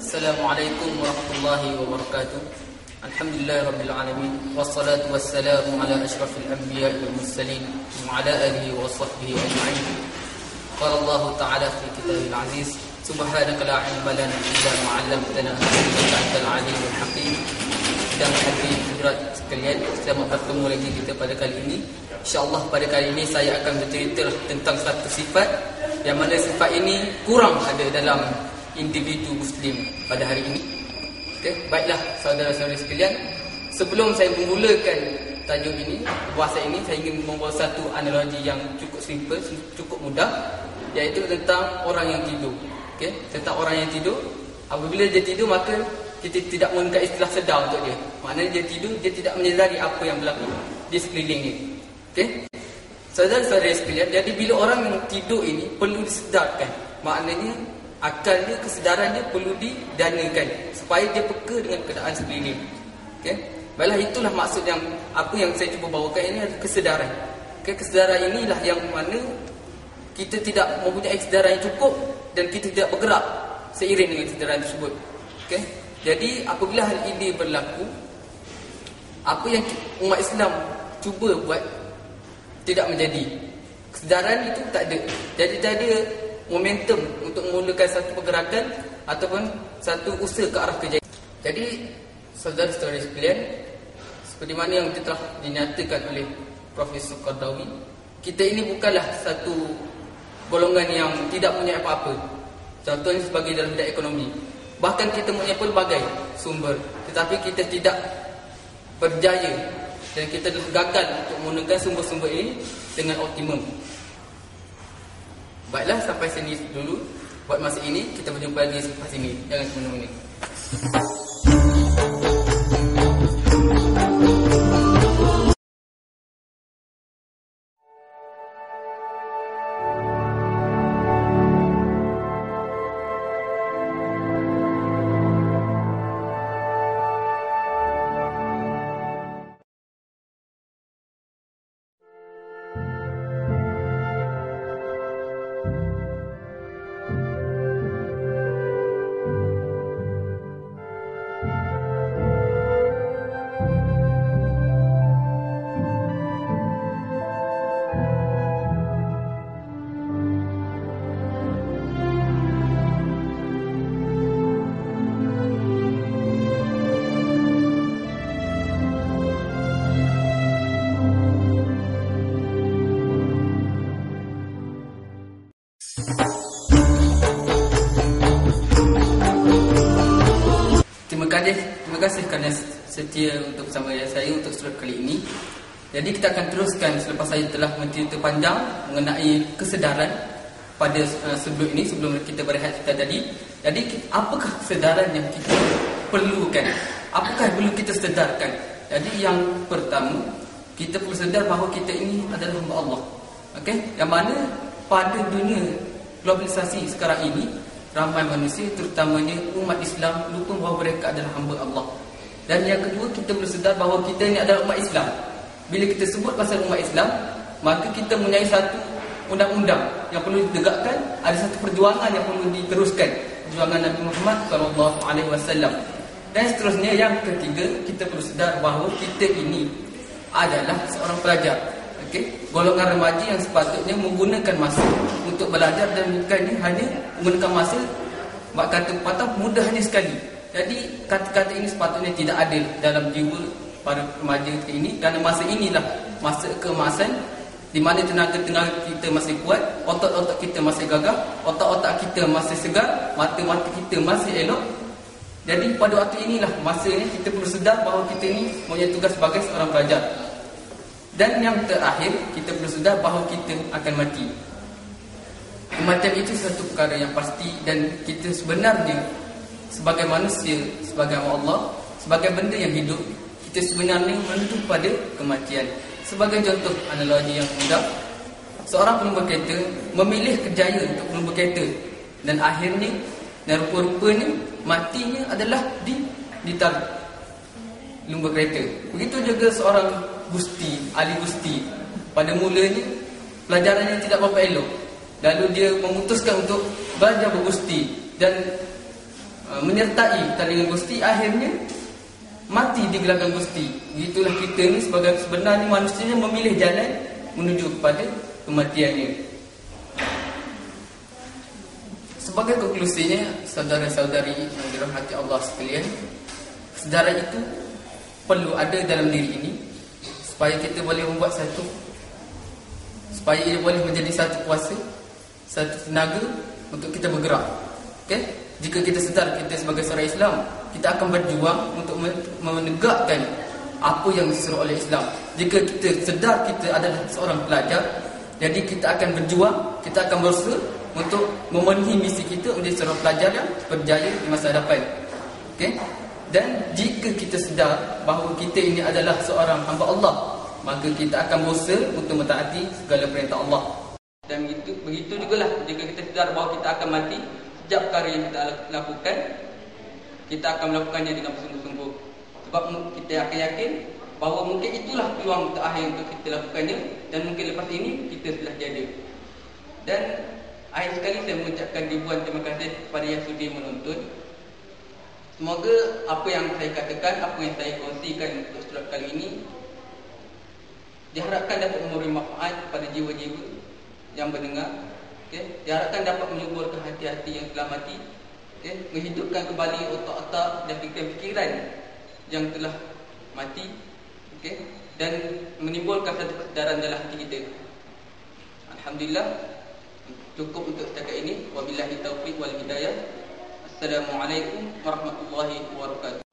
Assalamualaikum warahmatullahi wabarakatuh. Alhamdulillahirrabbilalamin. Wassalatu wassalamu ala ashrafil anbiya wal mursalin wa ala alihi wa sahbihi ajma'in. Qala Allah ta'ala fi kitabil aziz, subhanaka la ilma lana illa ma 'allamtana innaka antal alimul hakim. Dan hadirat sekalian, selamat bertemu lagi kita pada kali ini. InsyaAllah pada kali ini saya akan bercerita tentang satu sifat yang mana sifat ini kurang ada dalam individu Muslim pada hari ini. Okey, baiklah saudara-saudara sekalian, sebelum saya memulakan tajuk ini, bahasa ini, saya ingin membawa satu analogi yang cukup simple, cukup mudah, iaitu tentang orang yang tidur. Okey, tentang orang yang tidur. Apabila dia tidur, maka kita tidak menggunakan istilah sedar untuk dia. Maknanya dia tidur, dia tidak menyedari apa yang berlaku di sekelilingnya. Okey, saudara-saudara sekalian, jadi bila orang yang tidur ini perlu disedarkan. Maknanya akal dia, kesedaran dia perlu didanakan supaya dia peka dengan keadaan sekeliling. Okey, baiklah, itulah maksud yang apa yang saya cuba bawakan ini adalah kesedaran. Okey, kesedaran inilah yang mana kita tidak mempunyai kesedaran yang cukup dan kita tidak bergerak seiring dengan kesedaran tersebut. Okey, jadi apabila hal ini berlaku, apa yang umat Islam cuba buat tidak menjadi. Kesedaran itu tak ada. Jadi tak ada momentum untuk memulakan satu pergerakan ataupun satu usaha ke arah kejayaan. Jadi saudara-saudara sekalian, seperti mana yang telah dinyatakan oleh Profesor Qardawi, kita ini bukanlah satu golongan yang tidak punya apa-apa. Contohnya sebagai dalam bidang ekonomi, bahkan kita punya pelbagai sumber, tetapi kita tidak berjaya dan kita telah gagal untuk menggunakan sumber-sumber ini dengan optimum. Baiklah, sampai sini dulu buat masa ini. Kita berjumpa lagi selepas ini. Jangan kemana-mana. Terima kasih kerana setia untuk bersama saya untuk surat kali ini. Jadi kita akan teruskan selepas saya telah mencerita panjang mengenai kesedaran pada sebelum kita berehat kita tadi. Jadi apakah kesedaran yang kita perlukan? Apakah yang perlu kita sedarkan? Jadi yang pertama, kita perlu sedar bahawa kita ini adalah hamba Allah. Okey, yang mana pada dunia globalisasi sekarang ini, ramai manusia, terutamanya umat Islam, lupa bahawa mereka adalah hamba Allah. Dan yang kedua, kita perlu sedar bahawa kita ini adalah umat Islam. Bila kita sebut pasal umat Islam, maka kita mempunyai satu undang-undang yang perlu ditegakkan, ada satu perjuangan yang perlu diteruskan, perjuangan Nabi Muhammad SAW. Dan seterusnya, yang ketiga, kita perlu sedar bahawa kita ini adalah seorang pelajar. Okay? Golongan remaja yang sepatutnya menggunakan masa untuk belajar dan bukannya hanya menggunakan masa bak kata patah mudahnya sekali. Jadi kata-kata ini sepatutnya tidak ada dalam jiwa para remaja kita ini, kerana masa inilah masa keemasan di mana tenaga kita masih kuat, otot-otot kita masih gagah, otak-otak kita masih segar, mata-mata kita masih elok. Jadi pada waktu inilah masanya kita perlu sedar bahawa kita ini mempunyai tugas sebagai seorang pelajar. Dan yang terakhir, kita perlu sedar bahawa kita akan mati. Kematian itu satu perkara yang pasti, dan kita sebenarnya sebagai manusia, sebagai Allah, sebagai benda yang hidup, kita sebenarnya menentu pada kematian. Sebagai contoh analogi yang mudah, seorang pelumba kereta memilih kerjaya untuk pelumba kereta, dan akhirnya dan rupa-rupanya matinya adalah di tar lumba kereta. Begitu juga seorang gusti, ahli gusti, pada mulanya pelajarannya tidak berapa elok, lalu dia memutuskan untuk belajar bergusti dan menyertai pertandingan Gusti, akhirnya mati di gelanggang Gusti. Begitulah kita ni sebenarnya manusia memilih jalan menuju kepada kematiannya. Sebagai konklusinya, saudara-saudari yang dirahmati Allah sekalian, kesedaran itu perlu ada dalam diri ini supaya kita boleh membuat satu, supaya ia boleh menjadi satu kuasa, satu tenaga untuk kita bergerak. Okay? Jika kita sedar kita sebagai seorang Islam, kita akan berjuang untuk menegakkan apa yang disuruh oleh Islam. Jika kita sedar kita adalah seorang pelajar, jadi kita akan berjuang, kita akan berusaha untuk memenuhi misi kita menjadi seorang pelajar yang berjaya di masa hadapan. Okay? Dan jika kita sedar bahawa kita ini adalah seorang hamba Allah, maka kita akan berusaha untuk mentaati segala perintah Allah. Dan begitu jugalah jika kita sedar bahawa kita akan mati, setiap perkara yang kita lakukan, kita akan melakukannya dengan bersungguh-sungguh. Sebab kita akan yakin bahawa mungkin itulah peluang terakhir untuk kita lakukannya, dan mungkin lepas ini kita sudah tiada. Dan akhir sekali saya mengucapkan ribuan terima kasih kepada yang sudi menonton. Semoga apa yang saya katakan, apa yang saya kongsikan untuk surat kali ini diharapkan dapat memberi manfaat kepada jiwa-jiwa yang mendengar. Okay? Diharapkan dapat menyuburkan hati-hati yang telah mati, okay? Menghidupkan kembali otak-otak dan fikiran-fikiran yang telah mati, okay? Dan menimbulkan satu kesedaran dalam hati kita. Alhamdulillah, cukup untuk setakat ini. Wabillahi taufiq wal hidayah. Assalamualaikum warahmatullahi wabarakatuh.